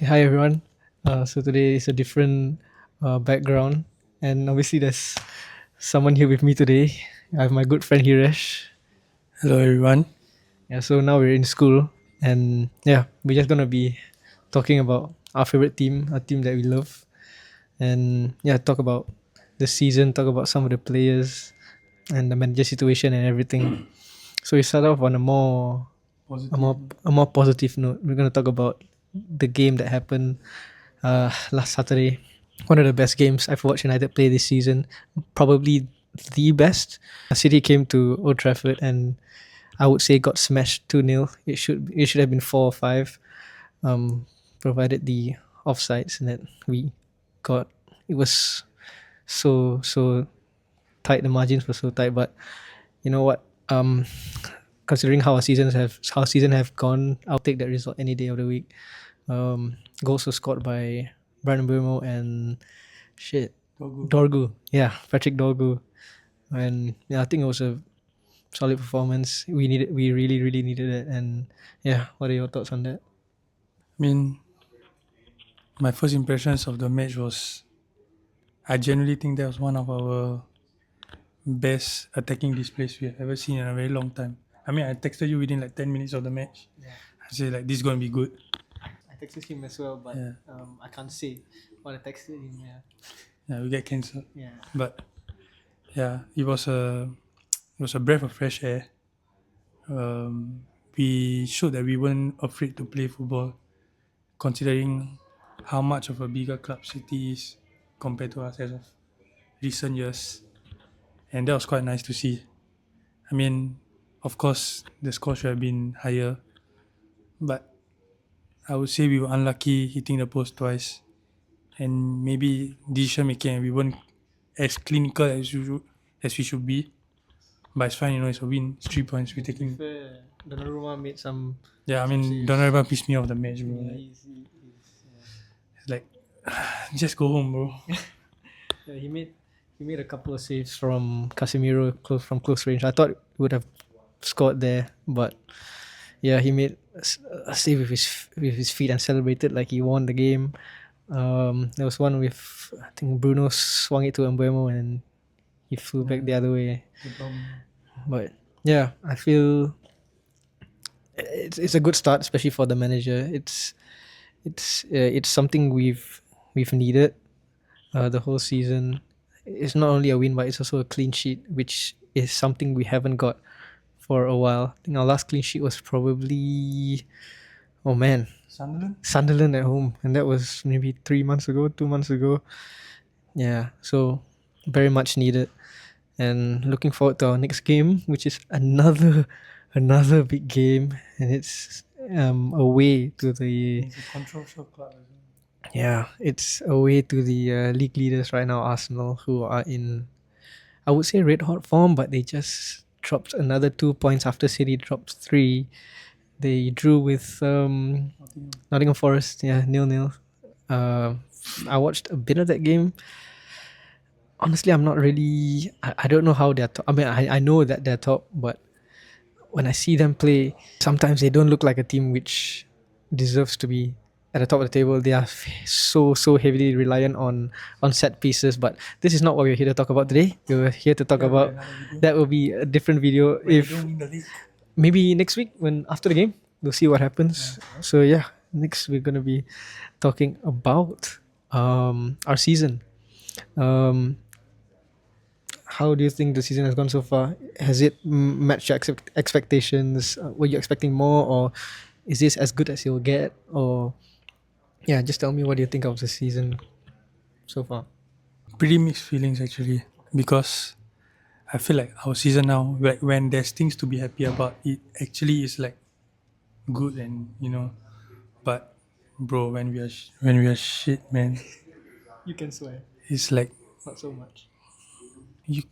Okay, hi everyone. So today is a different background, and obviously there's someone here with me today. I have my good friend Hiresh. Hello, everyone. Yeah, so now we're in school, and yeah, we're just gonna be talking about our favorite team, a team that we love, and yeah, talk about the season, talk about some of the players, and the manager situation and everything. So we start off on a Positive. more a more positive note. We're gonna talk about the game that happened last Saturday. One of the best games I've watched United play this season. Probably the best. City came to Old Trafford and I would say got smashed 2-0. It should have been 4 or 5, provided the offsides and that we got. It was so tight. The margins were so tight, but you know what? Considering how season have gone, I'll take that result any day of the week. Goals were scored by Brandon Burmo and shit Togo. Dorgu. Yeah, Patrick Dorgu. And yeah, I think it was a solid performance. We really needed it. And yeah, what are your thoughts on that? I mean, my first impressions of the match was I genuinely think that was one of our best attacking displays we have ever seen in a very long time. I mean, I texted you within like 10 minutes of the match. Yeah, I said, like, this is going to be good. I texted him as well, but Yeah, I can't say what I texted him. Yeah, yeah, we get cancelled. yeah, But yeah, it was a breath of fresh air. We showed that we weren't afraid to play football, considering how much of a bigger club City is compared to us as of recent years. And that was quite nice to see. I mean, of course, the score should have been higher, but I would say we were unlucky hitting the post twice, and maybe decision making we weren't as clinical as we should be. But it's fine, it's a win. It's 3 points. We're to be taking. fair, Donnarumma made Yeah, I some mean, saves. Donnarumma pissed me off the match, bro. Yeah, Like, he's it's like, just go home, bro. yeah, he made a couple of saves from Casemiro close range. I thought he would have scored there, but yeah, he made a save with his feet and celebrated like he won the game. There was one with I think Bruno swung it to Mbeumo and he flew back the other way. But yeah, I feel it's a good start, especially for the manager. It's something we've needed the whole season. It's not only a win, but it's also a clean sheet, which is something we haven't got for a while. I think our last clean sheet was probably, oh man, Sunderland? Sunderland at home, and that was maybe 3 months ago, 2 months ago. Yeah, so very much needed, and looking forward to our next game, which is another big game, and it's away to the It's a controversial club. yeah, it's away to the league leaders right now, Arsenal, who are in, I would say, red hot form, but they just dropped another 2 points after City dropped three. They drew with Nottingham Forest, yeah, 0-0. Uh, I watched a bit of that game. Honestly, I'm not really. I don't know how they're top. I mean, I know that they're top, but when I see them play, sometimes they don't look like a team which deserves to be at the top of the table. They are so heavily reliant on set pieces. But this is not what we're here to talk about today. We're here to talk about that will be a different video if Don't win the league. maybe next week when after the game we'll see what happens. So yeah, next we're gonna be talking about our season. Um, how do you think the season has gone so far? Has it matched your expectations? Were you expecting more, or is this as good as you'll get? Or yeah, just tell me what do you think of the season so far? Pretty mixed feelings actually, because I feel like our season now, like when there's things to be happy about, it actually is like good and But bro, when we are shit, man, You can swear, it's like not so much. you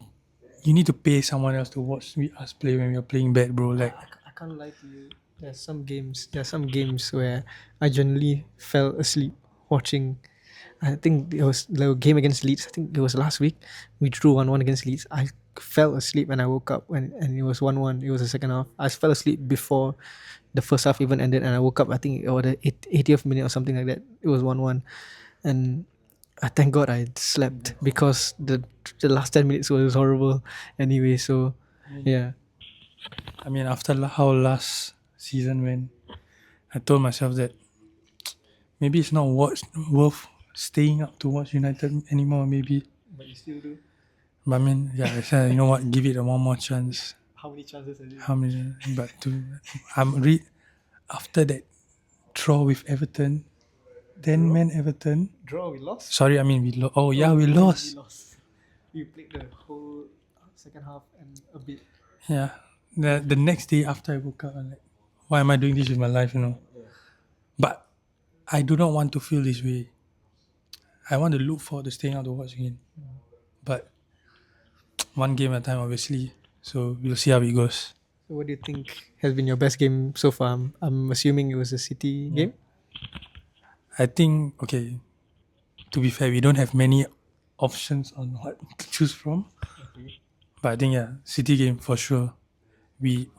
you need to pay someone else to watch us play when we are playing bad, bro. Like I can't lie to you. There are some games where I generally fell asleep watching. I think it was the game against Leeds. I think it was last week. We drew 1-1 against Leeds. I fell asleep and I woke up and it was 1-1. It was the second half. I fell asleep before the first half even ended, and I woke up, I think, or the 80th minute or something like that. It was 1-1. And I thank God I slept, because the last 10 minutes was horrible anyway. So yeah. I mean, after how last season went, I told myself that maybe it's not worth staying up to watch United anymore. Maybe, But you still do. but I mean, yeah, I said, you know what, give it a one more chance. How many chances has it? How many? But after that draw with Everton, then man Everton. Draw, we lost. Sorry, I mean we lost. Oh yeah, we lost. We lost. We played the whole second half and a bit. Yeah. The next day after I woke up, I'm like, why am I doing this with my life? You know. But I do not want to feel this way. I want to look forward to staying out to watch again. But one game at a time, obviously. So we'll see how it goes. So what do you think has been your best game so far? I'm assuming it was a City game. I think, okay, to be fair, we don't have many options on what to choose from. But I think, yeah, City game for sure.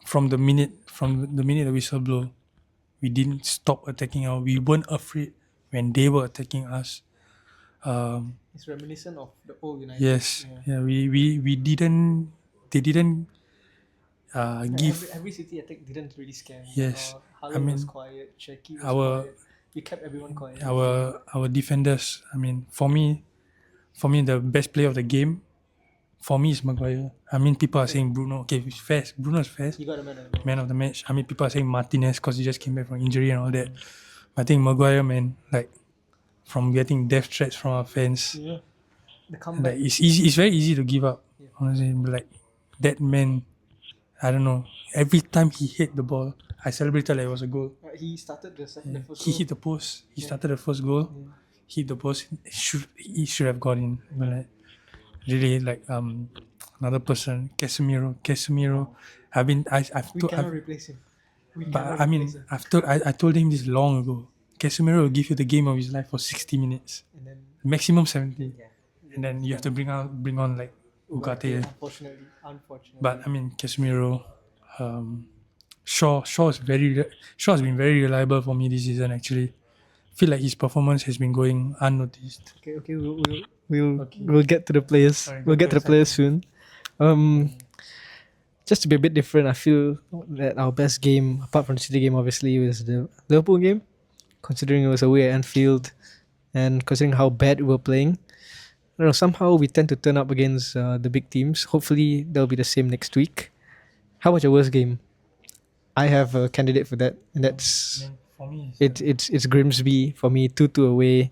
From the minute the whistle blow, we didn't stop attacking. We weren't afraid when they were attacking us. It's reminiscent of the old United. Yes, yeah. We didn't. They didn't give. Every City attack didn't really scare me. Yes, Haaland was quiet. Cherki was our quiet. We kept everyone quiet. our defenders. I mean, for me, the best player of the game, for me, is Maguire. I mean, people are saying Bruno. Okay, he's fast. Bruno's fast. He got a Man of the match. I mean, people are saying Martinez because he just came back from injury and all that. I think Maguire, man, like from getting death threats from our fans, the comeback. like it's very easy to give up. Honestly, but like that man, I don't know. Every time he hit the ball, I celebrated like it was a goal. He started the first He goal. hit the post. He started the first goal. Hit the post. He should have got in. But like, really, like another person, Casemiro. We cannot replace him. But I mean, I told him this long ago. Casemiro will give you the game of his life for 60 minutes, And then maximum 70, and then you have to bring on like Ugarte. unfortunately. But I mean, Casemiro, Shaw has been very reliable for me this season. Actually, feel like his performance has been going unnoticed. Okay, we'll get to the players. Sorry, We'll get to the players soon. Just to be a bit different, I feel that our best game, apart from the City game, obviously, was the Liverpool game, considering it was away at Anfield, and considering how bad we were playing. I don't know, somehow we tend to turn up against the big teams. Hopefully, that'll be the same next week. How about your worst game? I have a candidate for that, and that's For me, it's Grimsby for me. 2-2 away.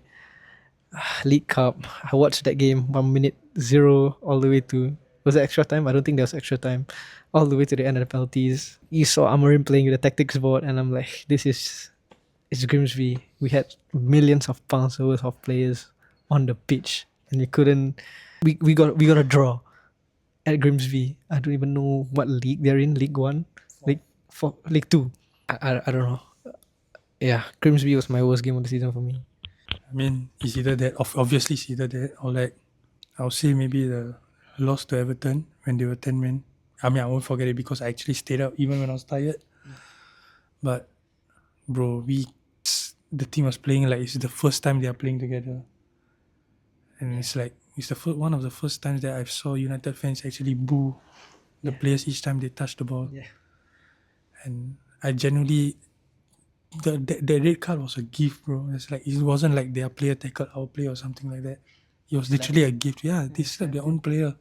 League Cup. I watched that game 1-0 all the way to, was it extra time? I don't think there was extra time. All the way to the end of the penalties. You saw Amorim playing with the tactics board, and I'm like, it's Grimsby. We had millions of pounds worth of players on the pitch, and we couldn't. We got a draw at Grimsby. I don't even know what league they're in. League 1, League 2. I don't know. Yeah, Grimsby was my worst game of the season for me. I mean, it's either that, obviously it's either that, or like, I'll say maybe the loss to Everton when they were 10 men. I mean, I won't forget it because I actually stayed up even when I was tired. But, bro, the team was playing like it's the first time they are playing together. And it's like, it's one of the first times that I saw United fans actually boo the players each time they touch the ball. Yeah. And I genuinely, the red card was a gift, bro. It's like, it wasn't like their player tackled our player or something like that. It was literally a gift. Yeah, they slapped their own player.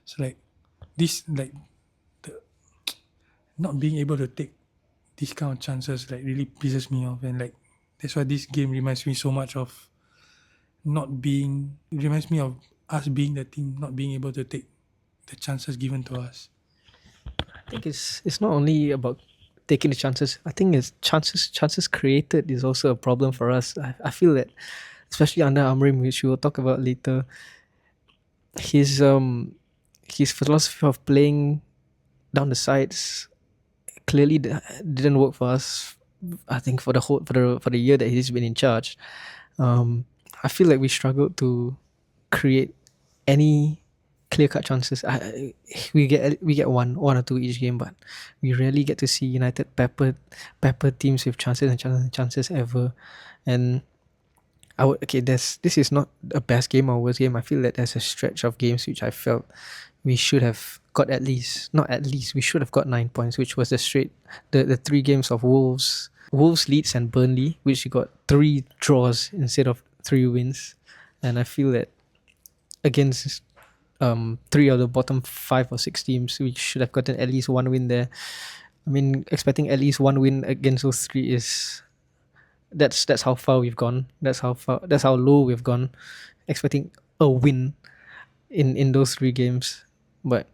So like this, like the not being able to take these kind of chances like really pisses me off, and like that's why this game reminds me so much of it reminds me of us being the team, not being able to take the chances given to us. I think it's not only about taking the chances. I think it's chances created is also a problem for us. I feel that, especially under Amorim, which we will talk about later, his philosophy of playing down the sides clearly didn't work for us. I think for the year that he's been in charge, I feel like we struggled to create any clear-cut chances. We get one or two each game, but we rarely get to see United pepper teams with chances and chances and chances ever. And this is not a best game or worst game. I feel that there's a stretch of games which I felt we should have got we should have got 9 points, which was the 3 games of Wolves, Leeds, and Burnley, which we got 3 draws instead of 3 wins. And I feel that against 3 of the bottom 5 or 6 teams, we should have gotten at least 1 win there. I mean, expecting at least 1 win against those 3 is that's how far we've gone. That's how low we've gone. Expecting a win in those 3 games. But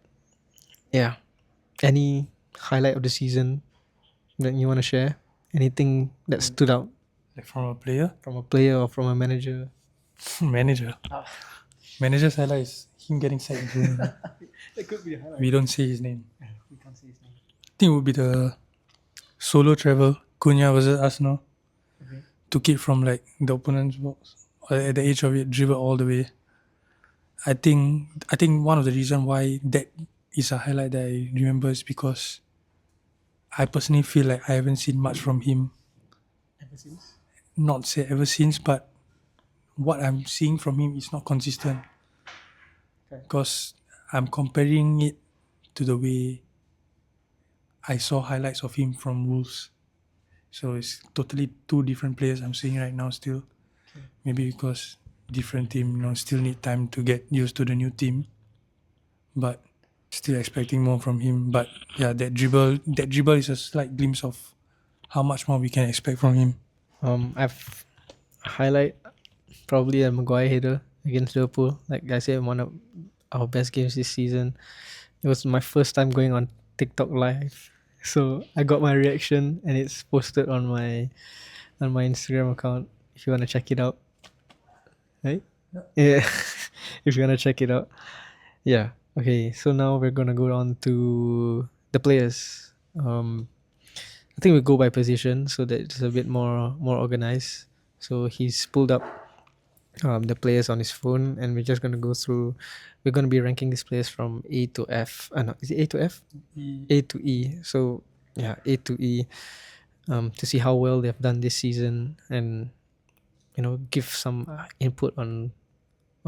yeah, any highlight of the season that you want to share? Anything that stood out Like from a player, from a player or from a manager? manager. Manager's highlight is him getting sacked. That could be a highlight. We don't say his name. We can't say his name. I think it would be the solo travel, Cunha versus Arsenal. Okay. Took it from like the opponent's box. At the edge of it, dribbled all the way. I think one of the reasons why that is a highlight that I remember is because I personally feel like I haven't seen much from him. Ever since? Not say ever since, but what I'm seeing from him is not consistent. Okay. Because I'm comparing it to the way I saw highlights of him from Wolves. So it's totally 2 different players I'm seeing right now still. Okay. Maybe because different team, still need time to get used to the new team. But still expecting more from him. But yeah, that dribble is a slight glimpse of how much more we can expect from him. I've highlight probably a Maguire header against Liverpool. Like I said, one of our best games this season. It was my first time going on TikTok live, so I got my reaction and it's posted on my Instagram account. If you want to check it out, right? Yeah. If you want to check it out, yeah. Okay, so now we're gonna go on to the players. I think we go by position so that it's a bit more organized. So he's pulled up the players on his phone, and we're just gonna go through. We're gonna be ranking these players from A to F. No, is it A to F? A to E. So yeah, A to E. To see how well they've done this season, and give some input on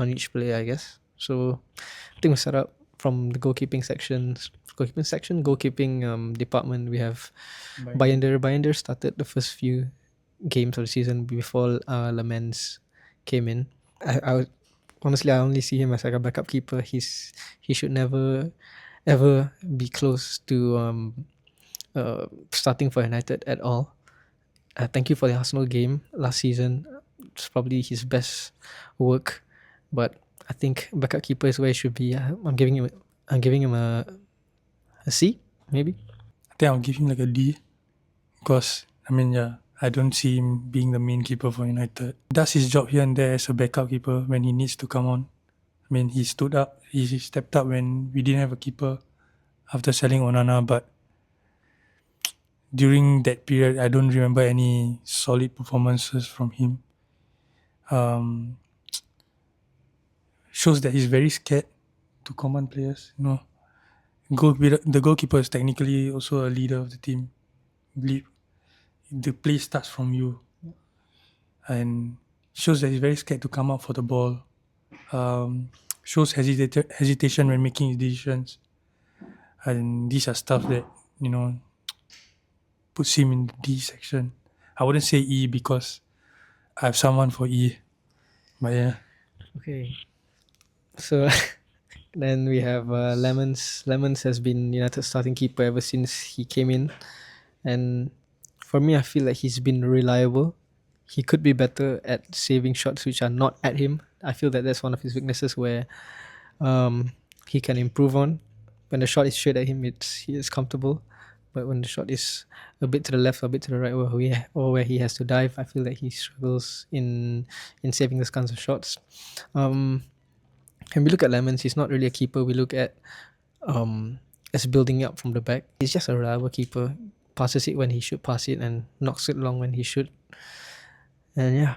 each player, I guess. So I think we'll start up from the goalkeeping department. We have Bayender. Bayender started the first few games of the season before Lamens came in. I honestly, I only see him as like a backup keeper. He should never ever be close to starting for United at all. Thank you for the Arsenal game last season. It's probably his best work, but I think backup keeper is where he should be. I'm giving him a C, maybe. I think I'll give him like a D. Because, I don't see him being the main keeper for United. Does his job here and there as a backup keeper when he needs to come on. He stepped up when we didn't have a keeper after selling Onana, but during that period, I don't remember any solid performances from him. Shows that he's very scared to command players. The goalkeeper is technically also a leader of the team. The play starts from you, and shows that he's very scared to come up for the ball. Shows hesitation when making his decisions, and these are stuff that puts him in the D section. I wouldn't say E because I have someone for E, but yeah. Okay, so then we have Lemons. Lemons has been United starting keeper ever since he came in, and for me, I feel like he's been reliable. He could be better at saving shots which are not at him. I feel that that's one of his weaknesses where he can improve on. When the shot is straight at him, he is comfortable. But when the shot is a bit to the left or a bit to the right, where he has to dive, I feel that he struggles in saving those kinds of shots. When we look at Lemons, he's not really a keeper. We look at as building up from the back. He's just a reliable keeper. Passes it when he should pass it and knocks it long when he should. And yeah,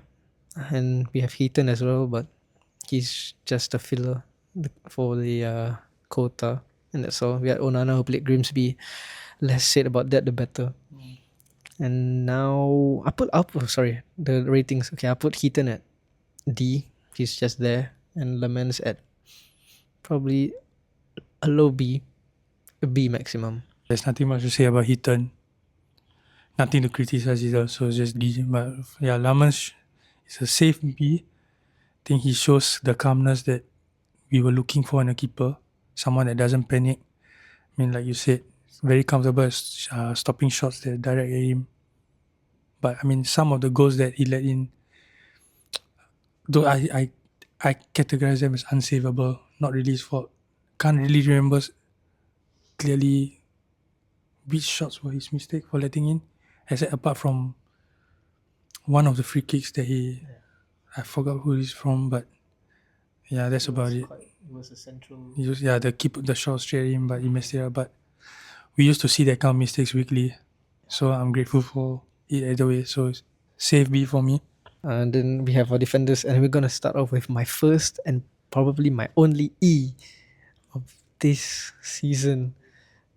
and we have Heaton as well, but he's just a filler. for the quota, and that's all. We had Onana who played Grimsby. Less said about that, the better. And now I put up. Oh, sorry, the ratings. Okay, I put Heaton at D. He's just there, and Lamens at probably a low B, a B maximum. There's nothing much to say about Heaton. Nothing to criticize either, so it's just D. But yeah, Lamans is a safe B. I think he shows the calmness that we were looking for in a keeper. Someone that doesn't panic. I mean, like you said, very comfortable stopping shots that direct at him. But I mean, some of the goals that he let in, though I categorize them as unsavable, not really his fault. Can't really remember clearly which shots were his mistake for letting in, except apart from one of the free kicks that I forgot who he's from, but yeah, that's about it. It was a central. The shot straight in, but he messed it up. But we used to see that kind of mistakes weekly, so I'm grateful for it either way. So it's safe B for me. And then we have our defenders, and we're gonna start off with my first and probably my only E of this season.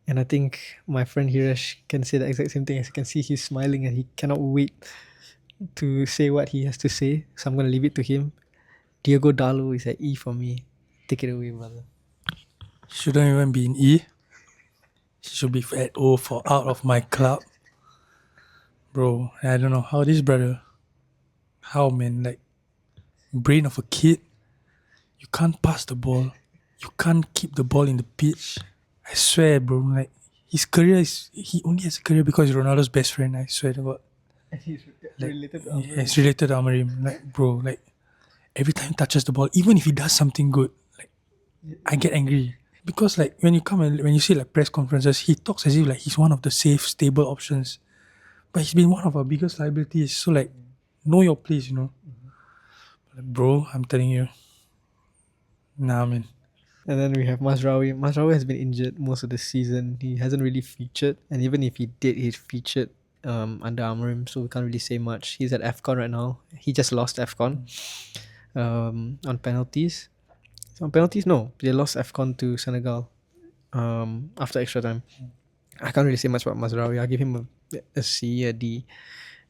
And I think my friend Hirash can say the exact same thing. As you can see, he's smiling and he cannot wait to say what he has to say. So I'm gonna leave it to him. Diego Dalo is an E for me. Take it away, brother. Shouldn't even be in E. He should be at O for out of my club. Bro, I don't know how this brother, how man, like brain of a kid, you can't pass the ball, you can't keep the ball in the pitch. I swear, bro, like his career he only has a career because he's Ronaldo's best friend. I swear to God. And he's Like, related to it's related to Amarim. Like, bro, like every time he touches the ball, even if he does something good, like I get angry. Because like when you see like press conferences, he talks as if like he's one of the safe, stable options. But he's been one of our biggest liabilities. So like know your place, you know. Like, bro, I'm telling you. Nah, man. And then we have Mazraoui. Mazraoui has been injured most of the season. He hasn't really featured, and even if he did, he featured under Amorim, so we can't really say much. He's at AFCON right now. He just lost AFCON on penalties. On penalties, no, they lost AFCON to Senegal after extra time. I can't really say much about Mazraoui. I'll give him a C, a D.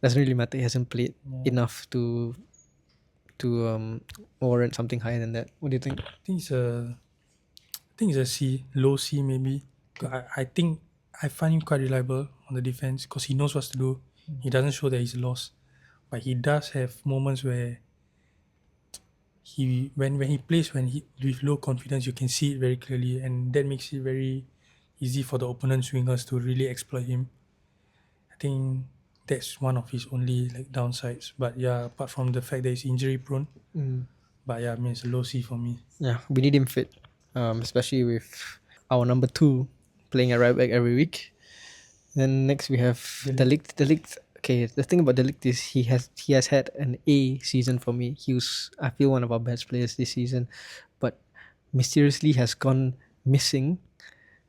Doesn't really matter. He hasn't played enough to warrant something higher than that. What do you think? I think it's a C, low C maybe. I think I find him quite reliable on the defense because he knows what to do. He doesn't show that he's lost, but he does have moments where when he plays with low confidence, you can see it very clearly, and that makes it very easy for the opponent swingers to really exploit him. I think that's one of his only like downsides. But yeah, apart from the fact that he's injury prone, but yeah, I mean it's a low C for me. Yeah, we need him fit, especially with our number 2 playing at right back every week. Then next we have De Ligt. De Ligt. Okay, the thing about De Ligt is he has had an A season for me. He was, I feel, one of our best players this season, but mysteriously has gone missing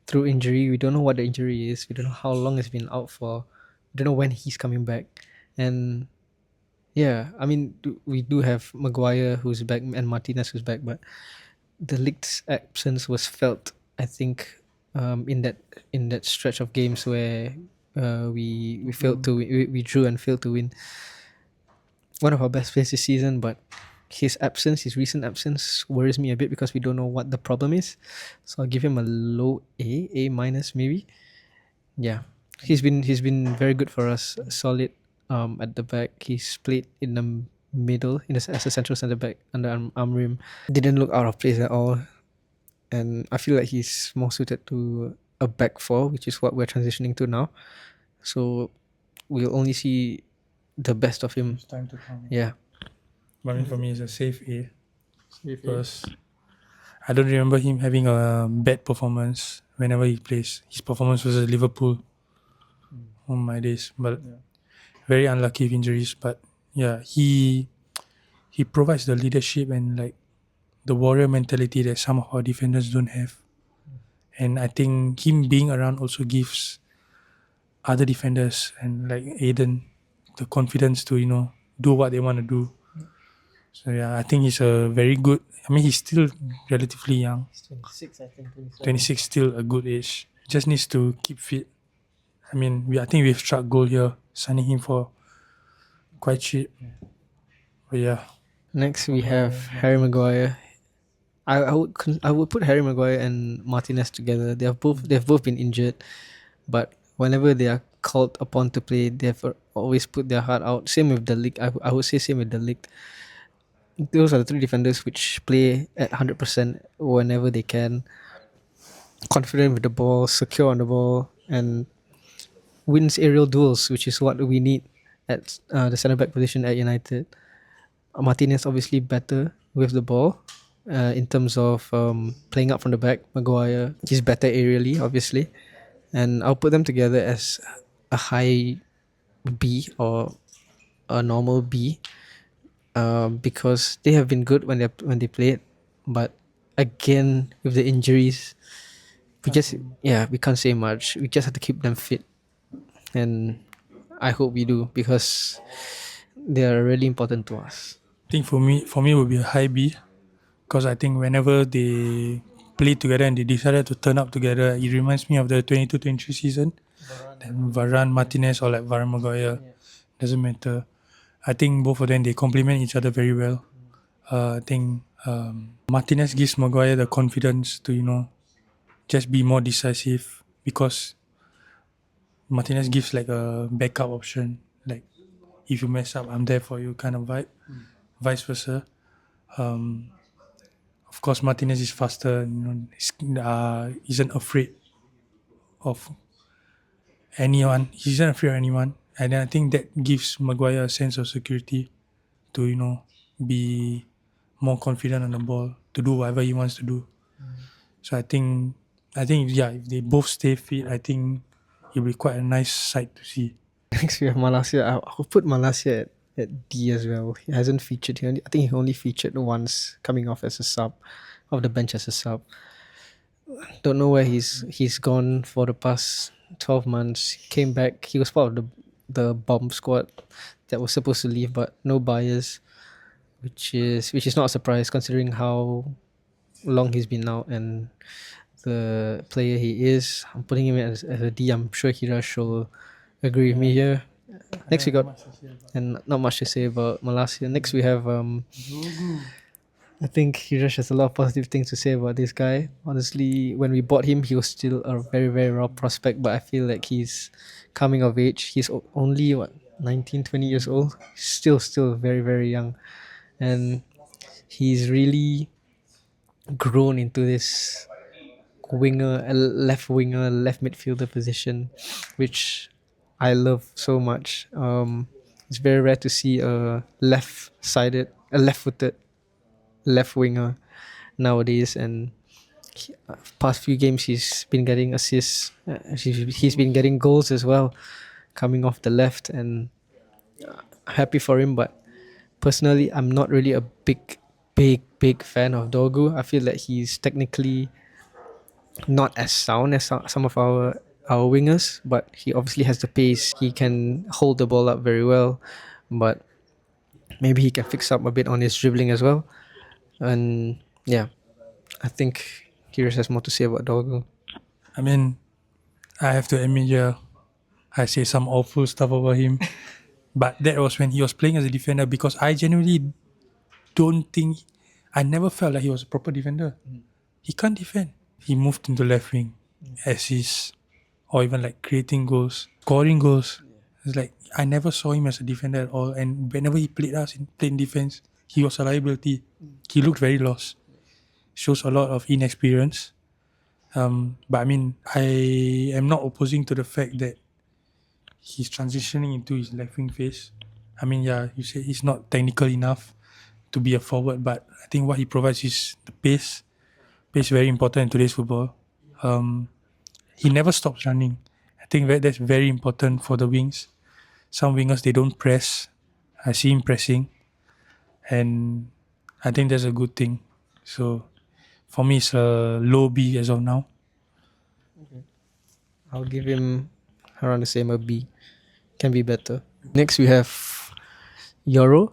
through injury. We don't know what the injury is. We don't know how long he's been out for. We don't know when he's coming back. And yeah, I mean, we do have Maguire who's back and Martinez who's back, but the Ligt's absence was felt, I think, in that stretch of games where we failed to we drew and failed to win. One of our best players this season, but his recent absence worries me a bit because we don't know what the problem is. So I'll give him a low A minus maybe. Yeah, he's been very good for us. Solid at the back. He's played in the middle as a central centre back under Amrim. Didn't look out of place at all, and I feel like he's more suited to a back four, which is what we're transitioning to now. So we'll only see the best of him. It's time to come. Yeah. But I mean, for me, it's a safe A. Because I don't remember him having a bad performance whenever he plays. His performance was at Liverpool on my days, but very unlucky with injuries. But yeah, he provides the leadership and like the warrior mentality that some of our defenders don't have. And I think him being around also gives other defenders and like Aiden the confidence to do what they want to do. So yeah, I think he's a very good. I mean, he's still relatively young. He's 26, I think. 26 still a good age. Just needs to keep fit. I mean, I think we've struck gold here, signing him for quite cheap. But yeah, Next, we have Harry Maguire. I would put Harry Maguire and Martinez together. They've both been injured, but whenever they are called upon to play, they've always put their heart out. Same with the league. I would say same with the league. Those are the three defenders which play at 100% whenever they can, confident with the ball, secure on the ball, and wins aerial duels, which is what we need at the centre back position at United. Martinez obviously better with the ball in terms of playing up from the back. Maguire, he's better aerially, obviously, and I'll put them together as a high B or a normal B, because they have been good when they played, but again with the injuries, we can't say much. We just have to keep them fit, and I hope we do because they are really important to us. I think for me it would be a high B, because I think whenever they play together and they decided to turn up together, it reminds me of the 22-23 season. Then Varane, Martinez, or like Varane Maguire, doesn't matter. I think both of them, they complement each other very well. I think Martinez gives Maguire the confidence to just be more decisive, because Martinez gives like a backup option, like if you mess up, I'm there for you kind of vibe. Vice versa. Of course, Martinez is faster. Isn't afraid of anyone. He isn't afraid of anyone, and I think that gives Maguire a sense of security to be more confident on the ball, to do whatever he wants to do. So I think yeah, if they both stay fit, I think it'll be quite a nice sight to see. Next we have Malacia. I'll put Malacia at D as well. He hasn't featured. I think he only featured once coming off as a sub, off the bench as a sub. Don't know where he's gone for the past 12 months. He came back. He was part of the bomb squad that was supposed to leave, but no buyers, which is not a surprise considering how long he's been out and the player he is. I'm putting him as a D. I'm sure Hirash will agree with me here. Next we got, and not much to say about Malacia. Next we have I think Hirash has a lot of positive things to say about this guy. Honestly, when we bought him, he was still a very, very raw prospect, but I feel like he's coming of age. He's only, 19, 20 years old? Still very, very young. And he's really grown into this left winger, left midfielder position, which I love so much. It's very rare to see a left-footed left winger nowadays, and past few games he's been getting assists. He's been getting goals as well, coming off the left, and happy for him. But personally, I'm not really a big fan of Dorgu. I feel that he's technically not as sound as some of our wingers, but he obviously has the pace. He can hold the ball up very well, but maybe he can fix up a bit on his dribbling as well. And yeah, I think Kyrus has more to say about Dorgu. I mean, I have to admit, yeah, I say some awful stuff about him. But that was when he was playing as a defender, because I genuinely don't think, I never felt like he was a proper defender. He can't defend. He moved into left wing, assists, or even like creating goals, scoring goals. It's like I never saw him as a defender at all. And whenever he played in defense, he was a liability. He looked very lost. Shows a lot of inexperience. But I mean, I am not opposing to the fact that he's transitioning into his left wing phase. I mean, yeah, you say he's not technical enough to be a forward, but I think what he provides is the pace. Pace is very important in today's football. He never stops running. I think that's very important for the wings. Some wingers, they don't press. I see him pressing, and I think that's a good thing. So for me, it's a low B as of now. I'll give him around the same, a B. Can be better. Next we have Yoro.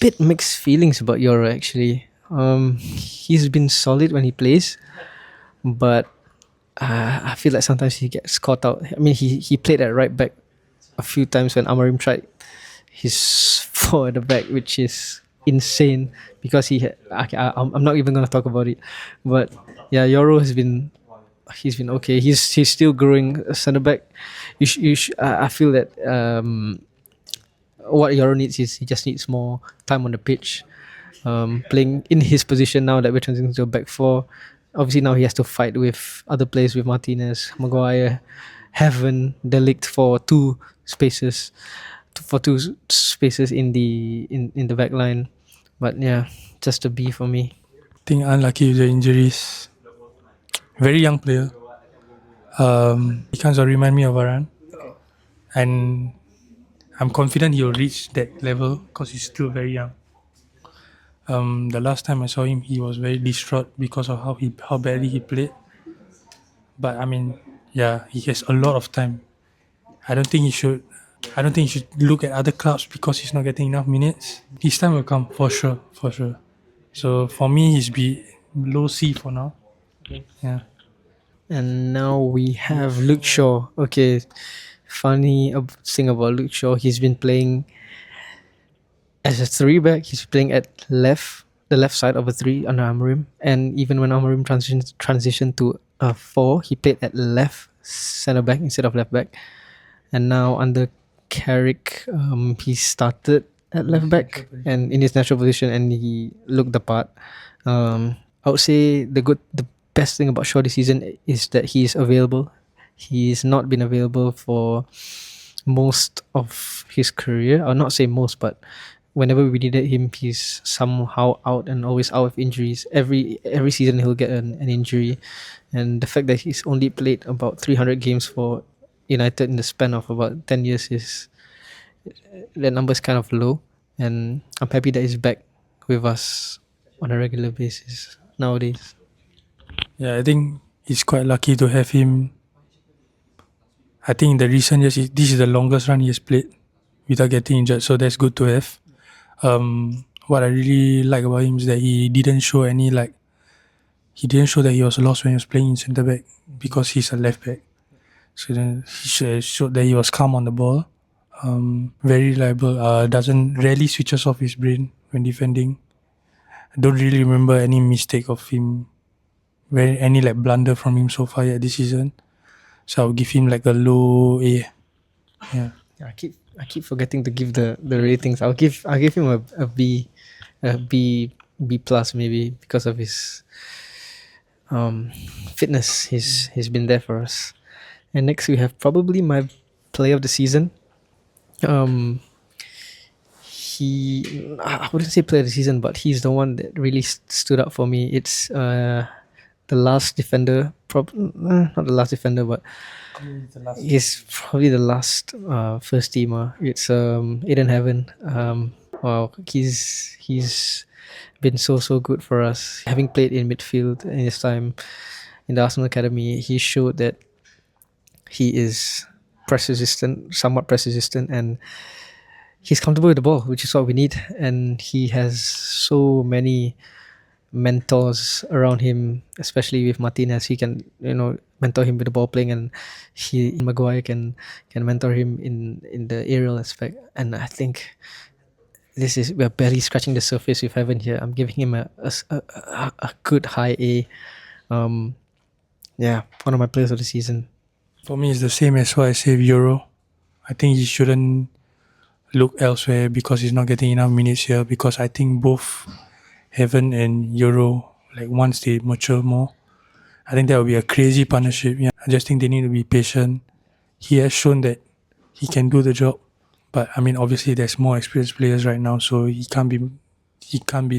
bit mixed feelings about Euro actually. He's been solid when he plays, but I feel like sometimes he gets caught out. I mean, he played at right back a few times when Amarim tried his four at the back, which is insane because he had. I'm not even gonna talk about it, but yeah, Euro has been. He's been okay. He's still growing centre back. I feel that what Euro needs is he just needs more time on the pitch, playing in his position now that we're transitioning to a back four. Obviously now he has to fight with other players with Martinez, Maguire, Heaven, Delict for two spaces in the back line. But yeah, just a B for me. Think unlucky with the injuries. Very young player. He kind of remind me of Varane, and I'm confident he'll reach that level because he's still very young. The last time I saw him, he was very distraught because of how badly he played. But I mean, yeah, he has a lot of time. I don't think he should. I don't think he should look at other clubs because he's not getting enough minutes. His time will come for sure, for sure. So for me, he's be low C for now. Yeah. And now we have Luke Shaw. Okay, funny thing about Luke Shaw, he's been playing as a three back. He's playing at the left side of a three under Amorim. And even when Amorim transitioned to a four, he played at left centre back instead of left back. And now under Carrick, he started at left back and in his natural position, and he looked the part. I would say the best thing about Shaw this season is that he is available. He's not been available for most of his career. I'll not say most, but whenever we needed him, he's somehow out and always out of injuries. Every season he'll get an injury, and the fact that he's only played about 300 games for United in the span of about 10 years is that number is kind of low, and I'm happy that he's back with us on a regular basis nowadays. Yeah, I think he's quite lucky to have him. I think in the recent years, this is the longest run he has played without getting injured, so that's good to have. What I really like about him is that he didn't show that he was lost when he was playing in centre back because he's a left back. So then he showed that he was calm on the ball. Very reliable. Doesn't rarely switches off his brain when defending. I don't really remember any mistake of him, any like blunder from him so far yet this season. So I'll give him like a low A. Yeah. I keep forgetting to give the ratings. I'll give him a B, B plus maybe because of his fitness. He's been there for us. And next we have probably my player of the season. I wouldn't say player of the season, but he's the one that really stood out for me. It's the last defender, not the last defender, but he's probably the last first teamer. It's Aiden Heaven. Wow, he's been so good for us. Having played in midfield in his time in the Arsenal academy, he showed that he is somewhat press resistant, and he's comfortable with the ball, which is what we need. And he has so many mentors around him, especially with Martinez. He can mentor him with the ball playing, and Maguire can mentor him in the aerial aspect. And I think we're barely scratching the surface with Heaven here. I'm giving him a good high A. Yeah, one of my players of the season. For me, it's the same as what I say with Euro. I think he shouldn't look elsewhere because he's not getting enough minutes here, because I think both Heaven and Euro, like once they mature more, I think that will be a crazy partnership. Yeah, I just think they need to be patient. He has shown that he can do the job, but I mean, obviously there's more experienced players right now, so he can't be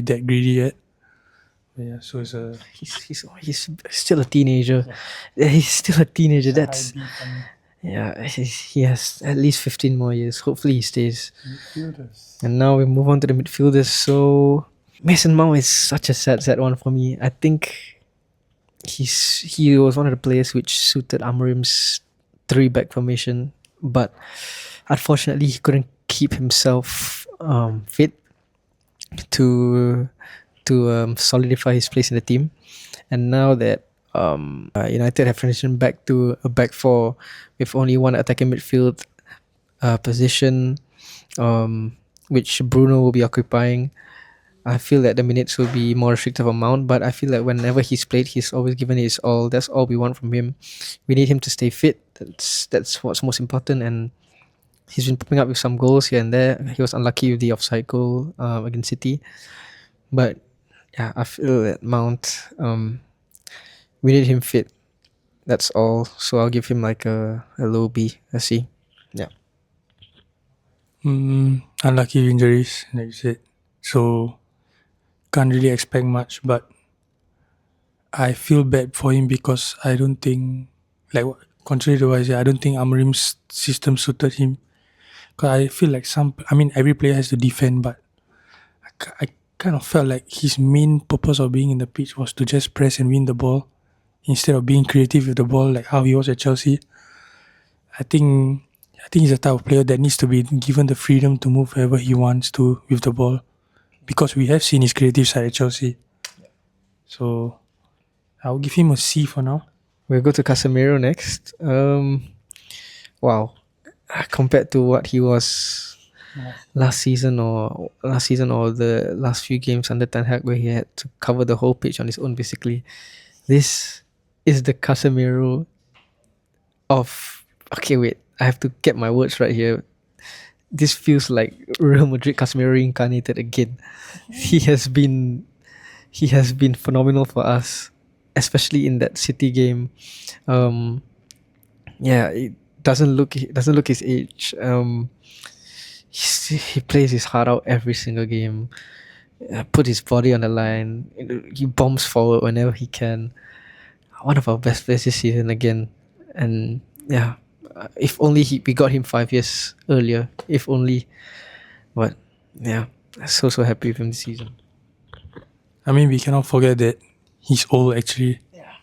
that greedy yet. But yeah, so it's a he's still a teenager. Yeah. He's still a teenager. That's yeah. He has at least 15 more years. Hopefully he stays. Midfielders. And now we move on to the midfielders. So Mason Mount is such a sad one for me. I think he was one of the players which suited Amorim's 3-back formation, but unfortunately he couldn't keep himself fit. to solidify his place in the team. And now that United have transitioned back to a back four with only one attacking midfield position, which Bruno will be occupying, I feel that the minutes will be more restrictive amount. But I feel like whenever he's played, he's always given his all. That's all we want from him. We need him to stay fit. That's what's most important. And he's been popping up with some goals here and there. He was unlucky with the offside goal against City, but yeah, I feel that Mount. We need him fit. That's all. So I'll give him like a low B, a C. Yeah. Unlucky injuries, like you said. So can't really expect much, but I feel bad for him because I don't think, like, contrary to what I said, I don't think Amorim's system suited him. Because I feel like every player has to defend, but I kind of felt like his main purpose of being in the pitch was to just press and win the ball instead of being creative with the ball, like how he was at Chelsea. I think he's the type of player that needs to be given the freedom to move wherever he wants to with the ball, because we have seen his creative side at Chelsea. So I'll give him a C for now. We'll go to Casemiro next. Wow. Compared to what he was last season or the last few games under Ten Hag, where he had to cover the whole pitch on his own basically, this is the Casemiro of, okay, wait, I have to get my words right here. This feels like Real Madrid Casemiro reincarnated again. He has been phenomenal for us, especially in that City game. It doesn't look his age. He plays his heart out every single game. Put his body on the line. He bombs forward whenever he can. One of our best players this season again. And yeah, if only we got him 5 years earlier. If only. But yeah, so happy with him this season. I mean, we cannot forget that he's old actually. Yeah.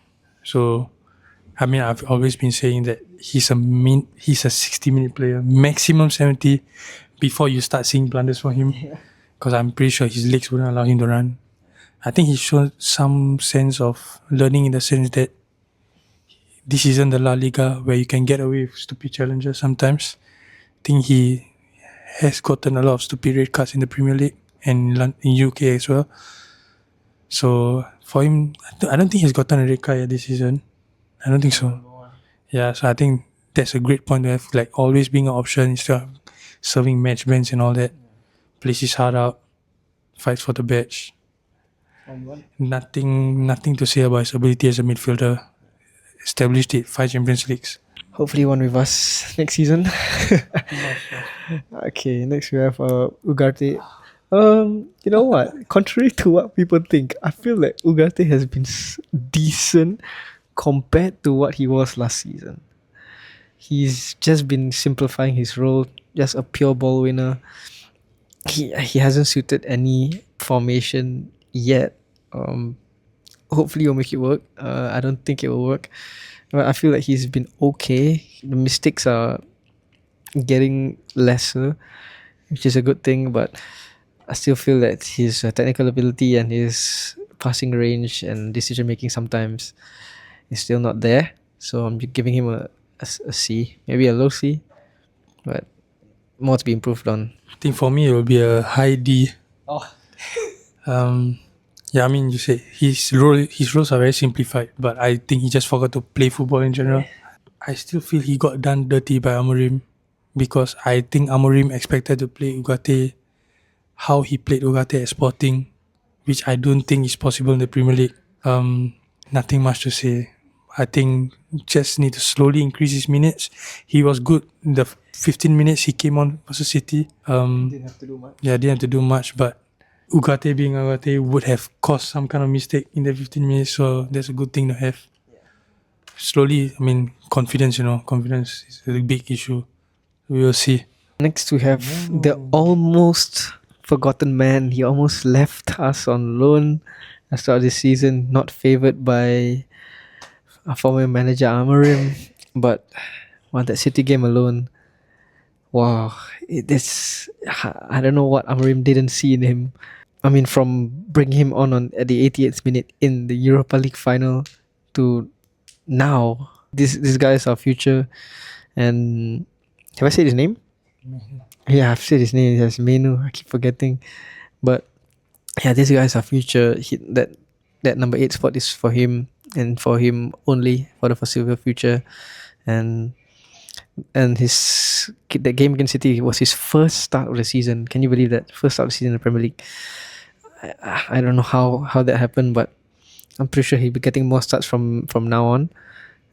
So, I mean, I've always been saying that he's a 60-minute player, maximum 70, before you start seeing blunders for him. Because I'm pretty sure his legs wouldn't allow him to run. I think he's shown some sense of learning, in the sense that this isn't the La Liga where you can get away with stupid challenges sometimes. I think he has gotten a lot of stupid red cards in the Premier League and in UK as well. So for him, I don't think he's gotten a red card yet this season. I don't think so. Yeah, so I think that's a great point to have, like always being an option instead of serving match bans and all that. Plays his heart out, fights for the badge. Nothing to say about his ability as a midfielder. Established it, 5 Champions Leagues. Hopefully one with us next season. Okay, next we have Ugarte. You know what? Contrary to what people think, I feel like Ugarte has been decent compared to what he was last season. He's just been simplifying his role, just a pure ball winner. He hasn't suited any formation yet. Hopefully he'll make it work. I don't think it will work, but I feel like he's been okay. The mistakes are getting lesser, which is a good thing, but I still feel that his technical ability and his passing range and decision making sometimes is still not there. So I'm giving him a C, maybe a low C, but more to be improved on. I think for me it will be a high D. Oh. Yeah, I mean, you say his roles are very simplified, but I think he just forgot to play football in general. I still feel he got done dirty by Amorim, because I think Amorim expected to play Ugarte how he played Ugarte at Sporting, which I don't think is possible in the Premier League. Nothing much to say. I think just need to slowly increase his minutes. He was good in the 15 minutes he came on versus City. Didn't have to do much. Yeah, didn't have to do much, but Ugarte being Ugarte would have caused some kind of mistake in the 15 minutes, so that's a good thing to have. Yeah. Slowly, I mean, confidence is a big issue. We will see. Next we have the almost forgotten man. He almost left us on loan at the start of this season, not favoured by our former manager Amorim, but that City game alone, wow, I don't know what Amorim didn't see in him. I mean, from bringing him on at the 88th minute in the Europa League final to now, this guy is our future. And have I said his name? Yeah, I've said his name. Yes, Menu. I keep forgetting, but yeah, this guy is our future. That number 8 spot is for him and for him only for the foreseeable future. And that game against City was his first start of the season. Can you believe that? First start of the season in the Premier League. I don't know how that happened, but I'm pretty sure he'll be getting more starts from now on.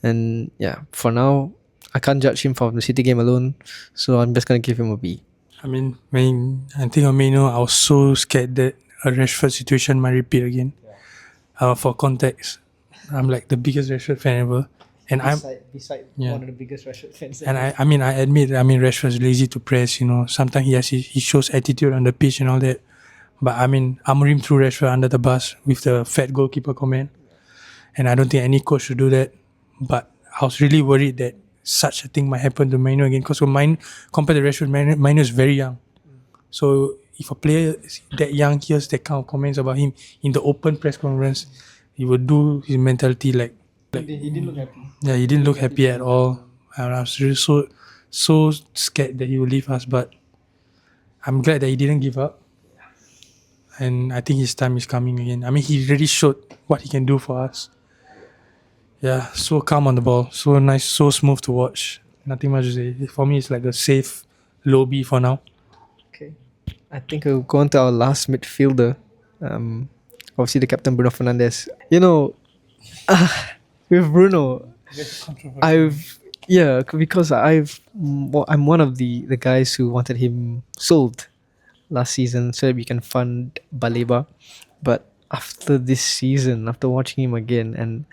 And yeah, for now, I can't judge him from the City game alone, so I'm just gonna give him a B. I mean, when I think of Mino, I was so scared that a Rashford situation might repeat again. For context, I'm like the biggest Rashford fan ever, and Beside Yeah. one of the biggest Rashford fans. and I mean, I admit, I mean, Rashford's lazy to press. You know, sometimes he shows attitude on the pitch and all that. But I mean, Amorim threw Rashford under the bus with the fat goalkeeper comment, and I don't think any coach should do that. But I was really worried that such a thing might happen to Mino again, because compared to Rashford, Mino is very young. So if a player is that young hears that kind of comments about him in the open press conference, he would do his mentality like He didn't look happy. yeah, he didn't look happy at all. And I was really so scared that he would leave us, but I'm glad that he didn't give up. And I think his time is coming again. I mean, he really showed what he can do for us. Yeah, so calm on the ball, so nice, so smooth to watch. Nothing much to say. For me, it's like a safe low B for now. Okay. I think we'll go on to our last midfielder. Obviously the captain Bruno Fernandes. You know, with Bruno, because I'm one of the guys who wanted him sold last season so that we can fund Baleba. But after this season, after watching him again and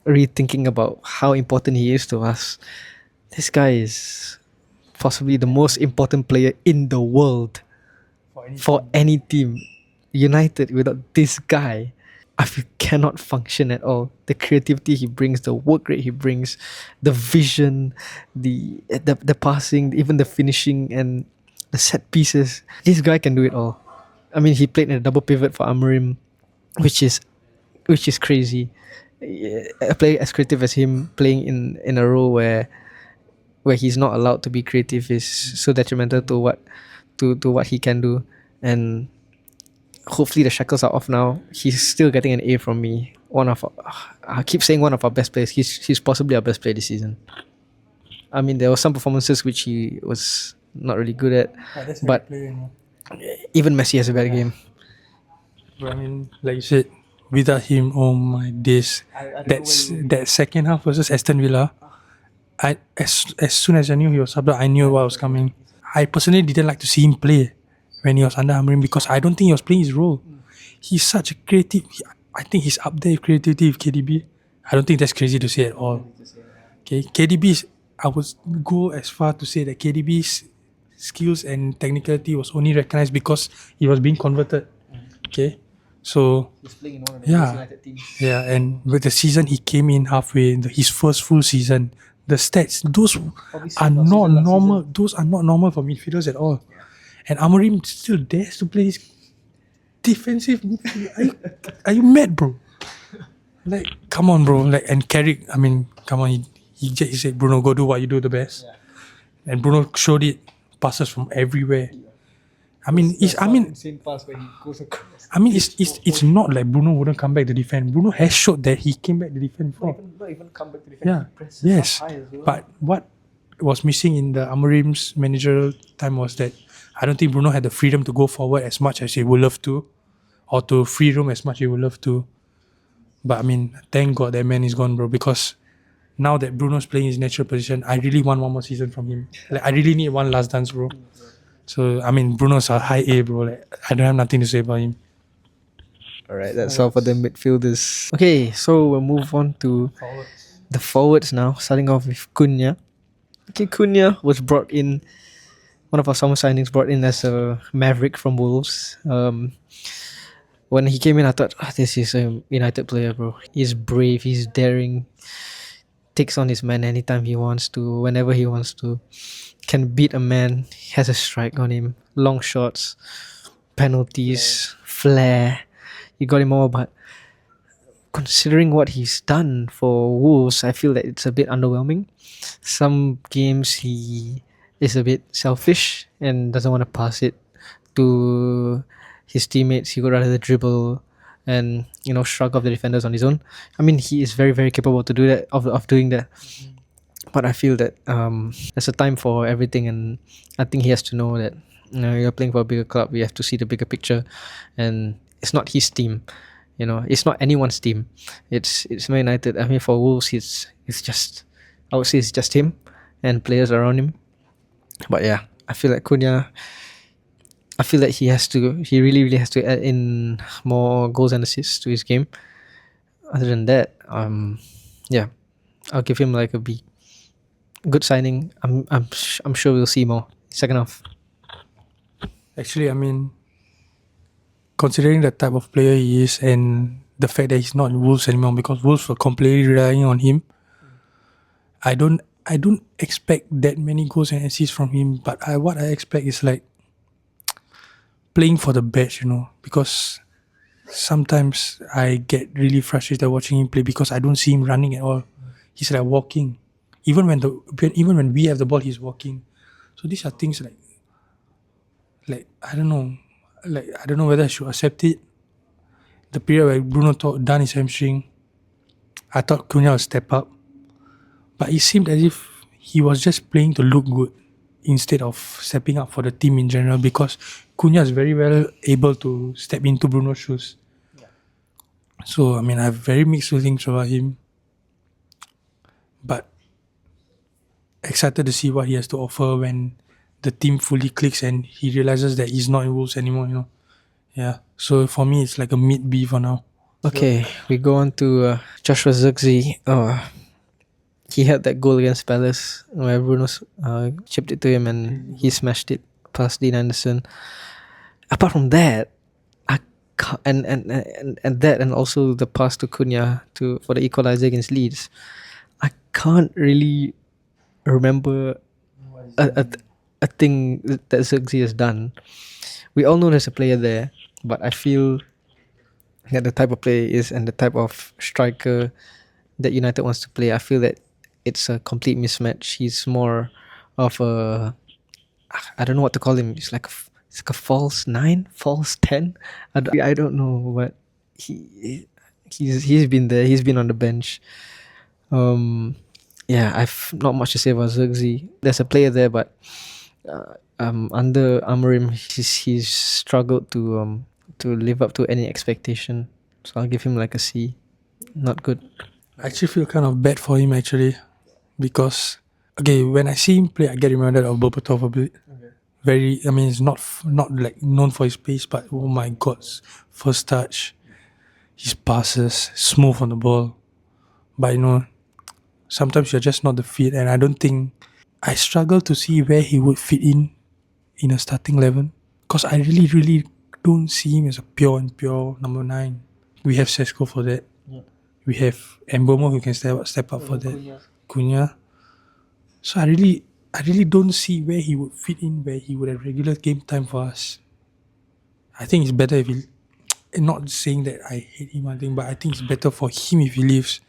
rethinking about how important he is to us, this guy is possibly the most important player in the world for any team. United without this guy, I feel cannot function at all. The creativity he brings, the work rate he brings, the vision, the passing, even the finishing and the set pieces. This guy can do it all. I mean, he played in a double pivot for Amorim, which is crazy. A player as creative as him playing in a role where he's not allowed to be creative is so detrimental to what he can do. And hopefully the shackles are off now. He's still getting an A from me. I keep saying one of our best players. He's possibly our best player this season. I mean, there were some performances which he was not really good at, but even Messi has a bad game. But I mean, like you said, without him, oh my days, that second half versus Aston Villa, as soon as I knew he was subbed out, I knew what was coming. I personally didn't like to see him play when he was under Amorim, because I don't think he was playing his role. He's such a creative. I think he's up there with creativity with KDB. I don't think that's crazy to say at all. Okay, I would go as far to say that KDB's skills and technicality was only recognized because he was being converted. Okay, so He's playing in one of the United teams. yeah, and with the season he came in halfway, his first full season. The stats, those are not normal. Those are not normal for midfielders at all. And Amorim still dares to play his defensive midfield. Are you mad, bro? Like, come on, bro. Like, and Carrick, I mean, come on. He said, Bruno, go do what you do the best. Yeah. And Bruno showed it. Passes from everywhere. I mean, insane pass where he goes across. I mean, it's not like Bruno wouldn't come back to defend. Bruno has showed that he came back to defend before. Not even come back to defend. Yeah. Yes. But what was missing in the Amorim's managerial time was that I don't think Bruno had the freedom to go forward as much as he would love to, or to free roam as much as he would love to. But I mean, thank God that man is gone, bro, because now that Bruno's playing his natural position, I really want one more season from him. Like, I really need one last dance, bro. So, I mean, Bruno's a high A, bro. Like, I don't have nothing to say about him. Alright, that's all for the midfielders. Okay, so we'll move on to the forwards now, starting off with Cunha. Okay, Cunha was brought in, one of our summer signings, brought in as a maverick from Wolves. When he came in, I thought, this is a United player, bro. He's brave, he's daring, takes on his man anytime he wants to, whenever he wants to, can beat a man, has a strike on him, long shots, penalties, flair. You got him all, but considering what he's done for Wolves, I feel that it's a bit underwhelming. Some games he is a bit selfish and doesn't want to pass it to his teammates. He would rather dribble and shrug off the defenders on his own. I mean, he is very very capable to do that of doing that. But I feel that there's a time for everything, and I think he has to know that you're playing for a bigger club. We have to see the bigger picture, and it's not his team. It's not anyone's team. It's Man United. I mean, for Wolves, it's just, I would say it's just him and players around him. But yeah, I feel like Cunha. I feel that he really really has to add in more goals and assists to his game. Other than that, yeah, I'll give him like a B. Good signing. I'm sure we'll see more second half. Actually, I mean, considering the type of player he is and the fact that he's not in Wolves anymore because Wolves were completely relying on him, I don't expect that many goals and assists from him. But what I expect is like playing for the badge, because sometimes I get really frustrated watching him play because I don't see him running at all. He's like walking. Even when we have the ball, he's walking. So these are things like I don't know. Like I don't know whether I should accept it. The period where Bruno done his hamstring, I thought Cunha would step up. But it seemed as if he was just playing to look good instead of stepping up for the team in general because Cunha is very well able to step into Bruno's shoes. So, I mean, I have very mixed feelings about him. But excited to see what he has to offer when the team fully clicks and he realizes that he's not in Wolves anymore, Yeah. So, for me, it's like a mid-B for now. Okay, we go on to Joshua Zirkzee. He had that goal against Palace where Bruno chipped it to him and he smashed it past Dean Anderson. Apart from that, I can't, and that and also the pass to Cunha for the equalizer against Leeds, I can't really remember a thing that Zirkzee has done. We all know there's a player there, but I feel that the type of player he is and the type of striker that United wants to play, I feel that it's a complete mismatch. He's more of a, I don't know what to call him. It's like a false 9, false 10. I don't know, but he's been there. He's been on the bench. Yeah, I've not much to say about Zirkzee. There's a player there, but under Amorim, he's struggled to live up to any expectation. So I'll give him like a C. Not good. I actually feel kind of bad for him actually because when I see him play, I get reminded of Berbatov a bit. Very, I mean, it's not like known for his pace, but oh my god, first touch, his passes, smooth on the ball. But sometimes you're just not the fit, and I don't think I struggle to see where he would fit in a starting 11 because I really, really don't see him as a pure number 9. We have Sesko for that. We have Mbomo who can step up for that. Cunha. So I really don't see where he would fit in, where he would have regular game time for us. I think it's better if he, not saying that I hate him, but I think it's better for him if he leaves.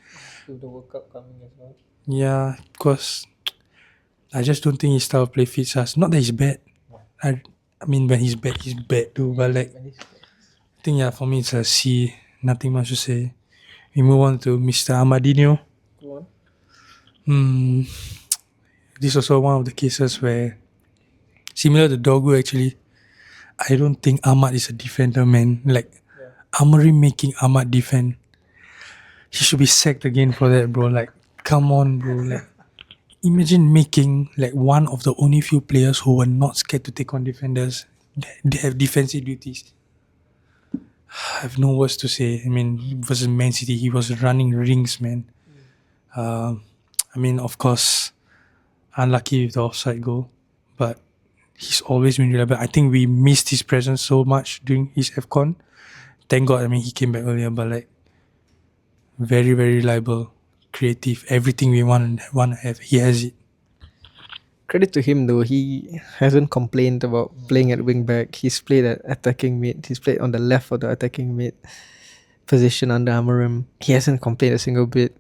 With the World Cup coming as well. Yeah, because I just don't think his style of play fits us. Not that he's bad. I mean, when he's bad too. But like, I think for me it's a C. Nothing much to say. We move on to Mr. Amadinho. Go on. This is also one of the cases where, similar to Dogu actually, I don't think Ahmad is a defender, man. Like, Amorim making Ahmad defend. He should be sacked again for that, bro. Like, come on, bro. Like, imagine making like one of the only few players who were not scared to take on defenders. They have defensive duties. I have no words to say. I mean, versus Man City, he was running rings, man. I mean, of course, unlucky with the offside goal, but he's always been reliable. I think we missed his presence so much during his AFCON. Thank God, I mean, he came back earlier, but like, very, very reliable, creative, everything we want to have, he has it. credit to him though, he hasn't complained about playing at wing back. He's played at attacking mid. He's played on the left of the attacking mid position under Amorim. He hasn't complained a single bit.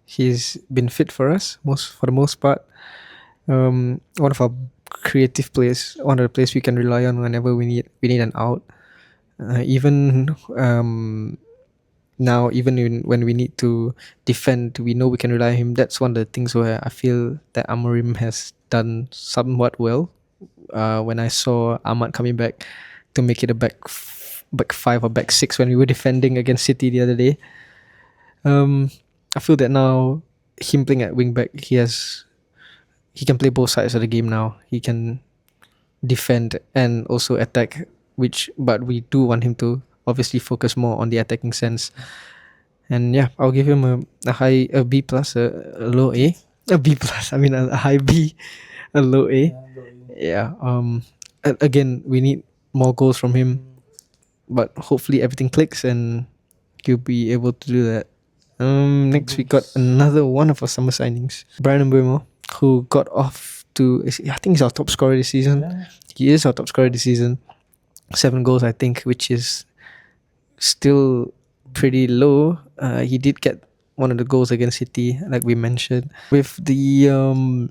He's been fit for us for the most part. One of our creative players, one of the players we can rely on whenever we need an out. Even now, even when we need to defend, we know we can rely on him. That's one of the things where I feel that Amorim has done somewhat well. When I saw Ahmad coming back to make it a back five or back six when we were defending against City the other day. I feel that now him playing at wing back, he can play both sides of the game now. He can defend and also attack, but we do want him to obviously focus more on the attacking sense. And yeah, I'll give him a B plus, a low A, a B plus. I mean a high B, a low A. Yeah. Again, we need more goals from him, but hopefully everything clicks and he'll be able to do that. Next we got another one of our summer signings, Brian Mbeumo, who got off to, I think he's our top scorer this season. Yeah. He is our top scorer this season. 7 goals, I think, which is still pretty low. He did get one of the goals against City, like we mentioned. With the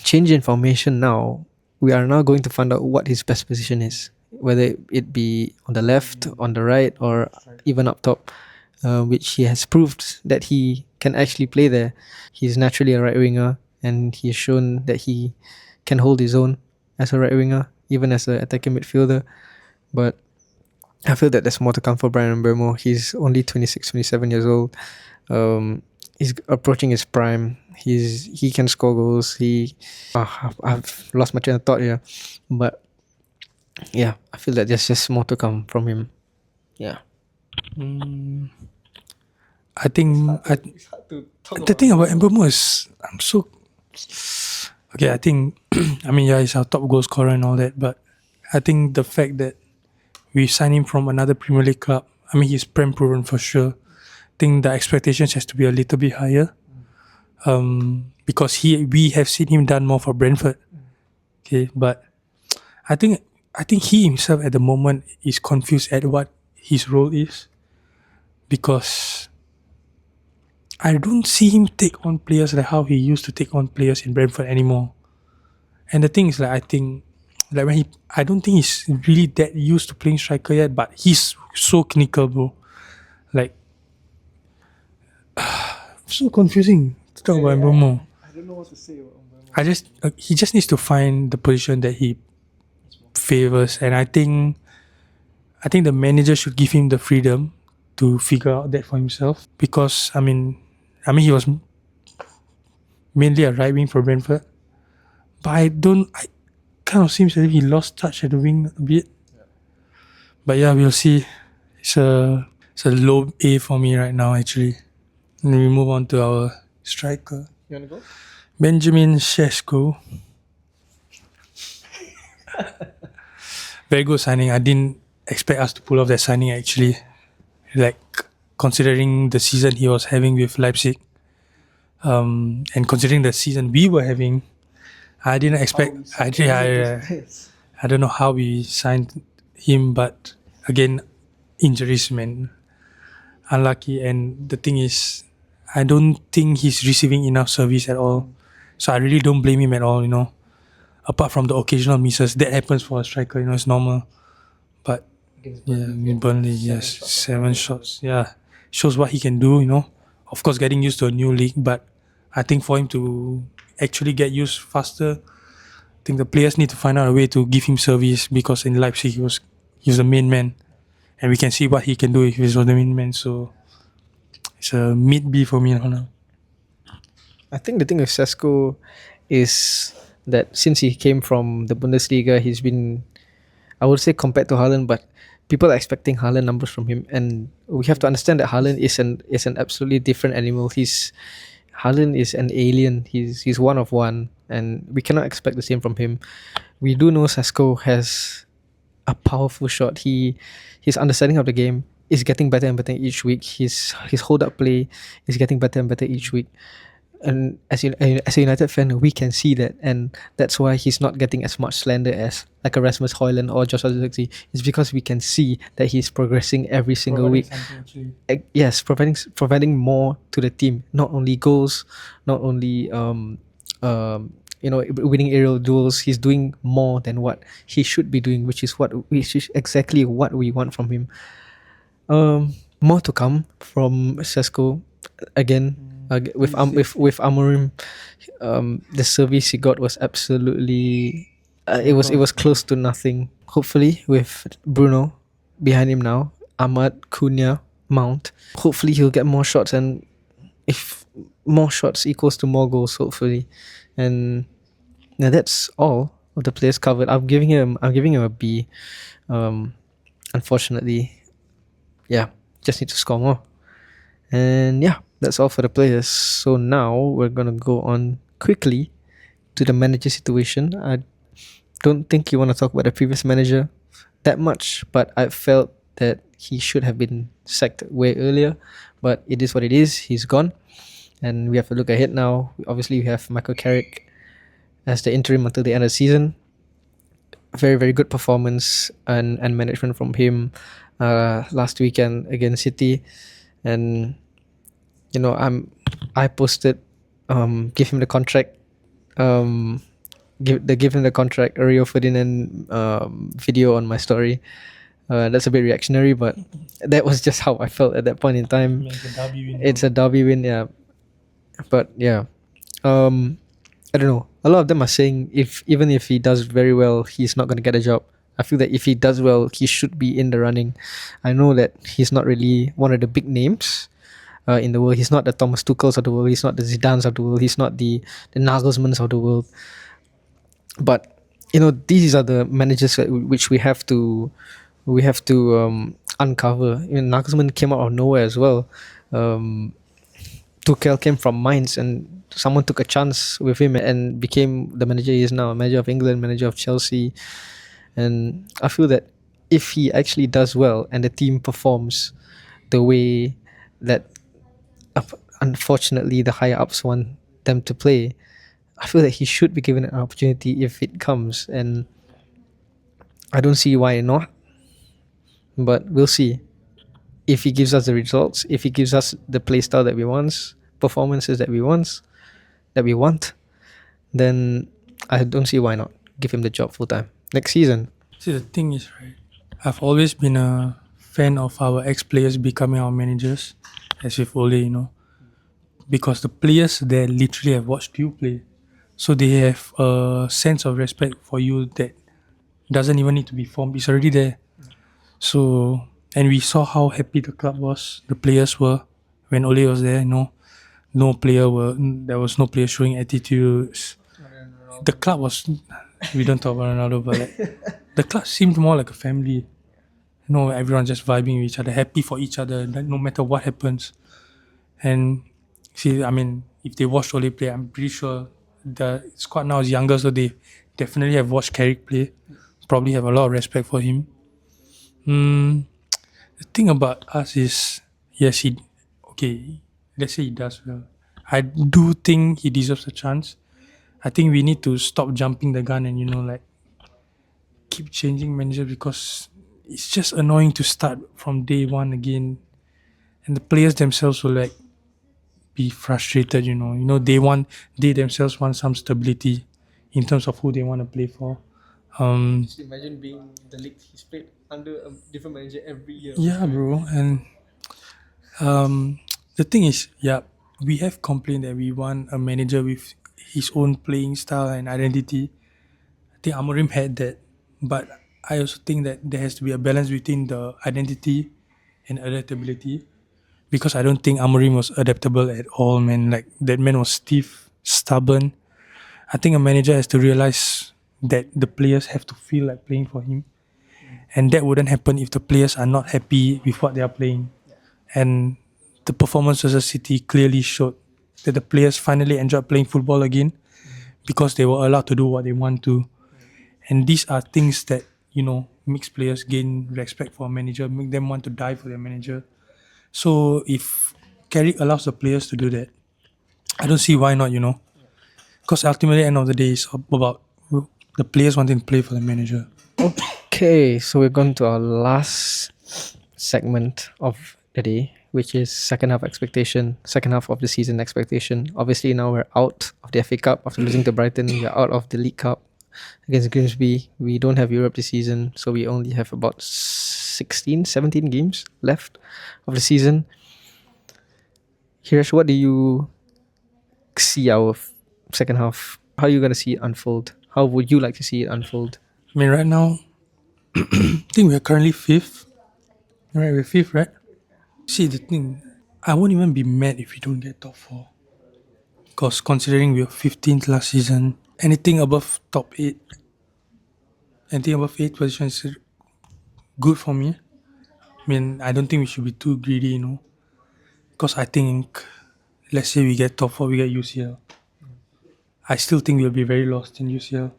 change in formation now, we are now going to find out what his best position is, whether it be on the left, on the right, or even up top, which he has proved that he can actually play there. He's naturally a right winger, and he's shown that he can hold his own as a right winger, even as an attacking midfielder. But I feel that there's more to come for Brian Mbeumo. He's only 26, 27 years old. He's approaching his prime. He can score goals. I've lost my train of thought here, but yeah, I feel that there's just more to come from him. Yeah. I think the thing about Mbeumo is I think he's our top goal scorer and all that, but I think the fact that we signed him from another Premier League club, he's prem proven for sure. I think the expectations has to be a little bit higher, because we have seen him done more for Brentford. Okay, but I think he himself at the moment is confused at what his role is, because I don't see him take on players like how he used to take on players in Brentford anymore. And the thing is, I don't think he's really that used to playing striker yet, but he's so clinical, bro. So confusing to talk about Mbeumo. I don't know what to say about Mbeumo. He just needs to find the position that he favors, and I think the manager should give him the freedom to figure out that for himself, because he was mainly a right wing for Brentford, but I kind of seems as if he lost touch at the wing a bit. Yeah. But yeah, we'll see. It's a low A for me right now, actually. And we move on to our striker. You wanna go? Benjamin Sesko. Very good signing. I didn't expect us to pull off that signing, actually. Considering the season he was having with Leipzig, and considering the season we were having, I didn't expect. I don't know how we signed him, but again, injuries, man, unlucky. And the thing is, I don't think he's receiving enough service at all. So I really don't blame him at all. Apart from the occasional misses that happens for a striker, it's normal. But Burnley, yes, 7 shots. Yeah, shows what he can do. Of course, getting used to a new league, but I think for him to actually get used faster, I think the players need to find out a way to give him service, because in Leipzig he was the main man, and we can see what he can do if he's the main man. So it's a mid B for me now. I think the thing with Sesko is that since he came from the Bundesliga, he's been, I would say, compared to Haaland, but people are expecting Haaland numbers from him, and we have to understand that Haaland is an absolutely different animal. Haaland is an alien. He's one of one, and we cannot expect the same from him. We do know Sesko has a powerful shot. His understanding of the game is getting better and better each week. His hold up play is getting better and better each week. and as a United fan, we can see that, and that's why he's not getting as much slander as like a Rasmus Højlund or Joshua Zirkzee. It's because we can see that he's progressing every single Providing week. something actually. Yes, providing more to the team, not only goals, not only winning aerial duels. He's doing more than what he should be doing, which is exactly what we want from him. More to come from Sesko again. With Amorim, the service he got was absolutely. It was close to nothing. Hopefully, with Bruno behind him now, Ahmad, Cunha, Mount. Hopefully, he'll get more shots, and if more shots equals to more goals, hopefully, and yeah, that's all of the players covered. I'm giving him a B. Um, Unfortunately, yeah, just need to score more. And yeah, that's all for the players. So now we're gonna go on quickly to the manager situation. I don't think you want to talk about the previous manager that much, but I felt that he should have been sacked way earlier. But it is what it is. He's gone, and we have to look ahead now. Obviously, we have Michael Carrick as the interim until the end of the season. Very very good performance and management from him last weekend against City, and I posted give him the contract, um give him the contract Rio Ferdinand video on my story. That's a bit reactionary, but that was just how I felt at that point in time. It's a derby win. It's a derby win, yeah. But yeah, um I don't know. A lot of them are saying even if he does very well, he's not going to get a job. I feel that if he does well, he should be in the running. I know that he's not really one of the big names in the world. He's not the Thomas Tuchels of the world. He's not the Zidanes of the world. He's not the Nagelsmanns of the world. But these are the managers which we have to uncover. Nagelsmann came out of nowhere as well. Tuchel came from Mainz, and someone took a chance with him and became the manager he is now, manager of England, manager of Chelsea. And I feel that if he actually does well and the team performs the way that unfortunately the higher ups want them to play, I feel that he should be given an opportunity if it comes, and I don't see why not. But we'll see if he gives us the results, if he gives us the play style that we want, performances that we want, then I don't see why not give him the job full time next season. See, the thing is, right, I've always been a fan of our ex-players becoming our managers, as with Ole, because the players there literally have watched you play. So they have a sense of respect for you that doesn't even need to be formed. It's already there. So, and we saw how happy the club was, the players were when Ole was there. There was no player showing attitudes. The club was, we don't talk about Ronaldo, but the club seemed more like a family. Everyone just vibing with each other, happy for each other, no matter what happens. And see, I mean, if they watched Ole play, I'm pretty sure the squad now is younger, so they definitely have watched Carrick play. Probably have a lot of respect for him. The thing about us is, yes, let's say he does well. I do think he deserves a chance. I think we need to stop jumping the gun and keep changing manager, because it's just annoying to start from day one again, and the players themselves will be frustrated. They themselves want some stability in terms of who they want to play for. Just imagine being the league he's played under a different manager every year. Yeah, bro. And the thing is, we have complained that we want a manager with his own playing style and identity. I think Amorim had that, but I also think that there has to be a balance between the identity and adaptability, because I don't think Amorim was adaptable at all, man. Like, that man was stiff, stubborn. I think a manager has to realize that the players have to feel like playing for him, and that wouldn't happen if the players are not happy with what they are playing. And the performance versus City clearly showed that the players finally enjoyed playing football again, because they were allowed to do what they want to. And these are things that makes players gain respect for a manager, make them want to die for their manager. So if Carrick allows the players to do that, I don't see why not, because ultimately, end of the day, it's about the players wanting to play for the manager. Okay, so we're going to our last segment of the day, which is second half expectation, second half of the season expectation. Obviously, now we're out of the FA Cup after losing to Brighton. We're out of the League Cup against Grimsby. We don't have Europe this season, so we only have about 16, 17 games left of the season. Hirish, what do you see our second half? How are you going to see it unfold? How would you like to see it unfold? I mean, right now, I think we are currently fifth. Right, we're fifth, right? See, the thing, I won't even be mad if we don't get top four. Because considering we were 15th last season, anything above top 8, anything above 8 position is good for me. I mean, I don't think we should be too greedy, Because I think, let's say we get top 4, we get UCL. I still think we'll be very lost in UCL.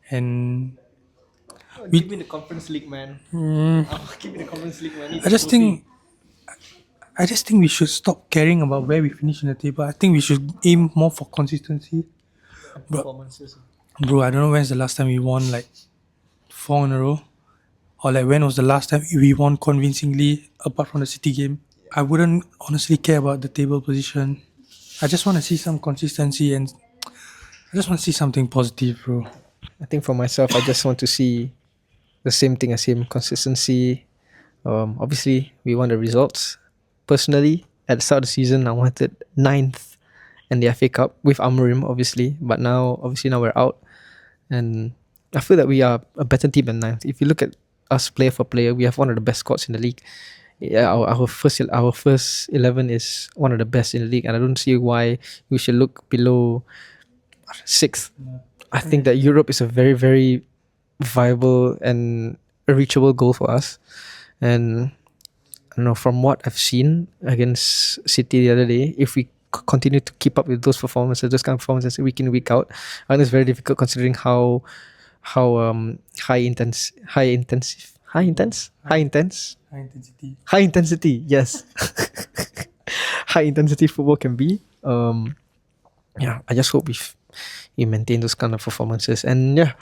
And Give me the Conference League, man. Give me the Conference League, man. I just think we should stop caring about where we finish in the table. I think we should aim more for consistency. Performances. Bro, I don't know when's the last time we won like 4 in a row. Or like when was the last time we won convincingly apart from the City game. I wouldn't honestly care about the table position. I just want to see some consistency and I just want to see something positive, bro. I think for myself, I just want to see the same thing as him, consistency. Obviously, we want the results. Personally, at the start of the season, I wanted 9th in the FA Cup with Amorim, obviously. But now, now we're out. And I feel that we are a better team than 9th. If you look at us player for player, we have one of the best squads in the league. Yeah, our first 11 is one of the best in the league, and I don't see why we should look below 6th. I think that Europe is a very, very viable and a reachable goal for us. And I don't know, from what I've seen against City the other day, if we continue to keep up with those performances, those kind of performances week in, week out, I think it's very difficult considering how high intensity, yes, high intensity football can be. Yeah, I just hope we maintain those kind of performances, and yeah,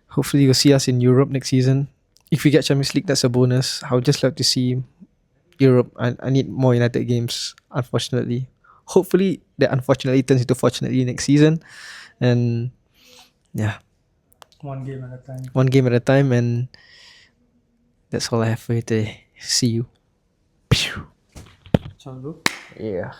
hopefully you'll see us in Europe next season. If we get Champions League, that's a bonus. I would just like to see Europe. I need more United games, unfortunately. Hopefully that unfortunately turns into fortunately next season. And yeah, One game at a time. one game at a time, and that's all I have for you today. See you. Ciao, bro. Yeah.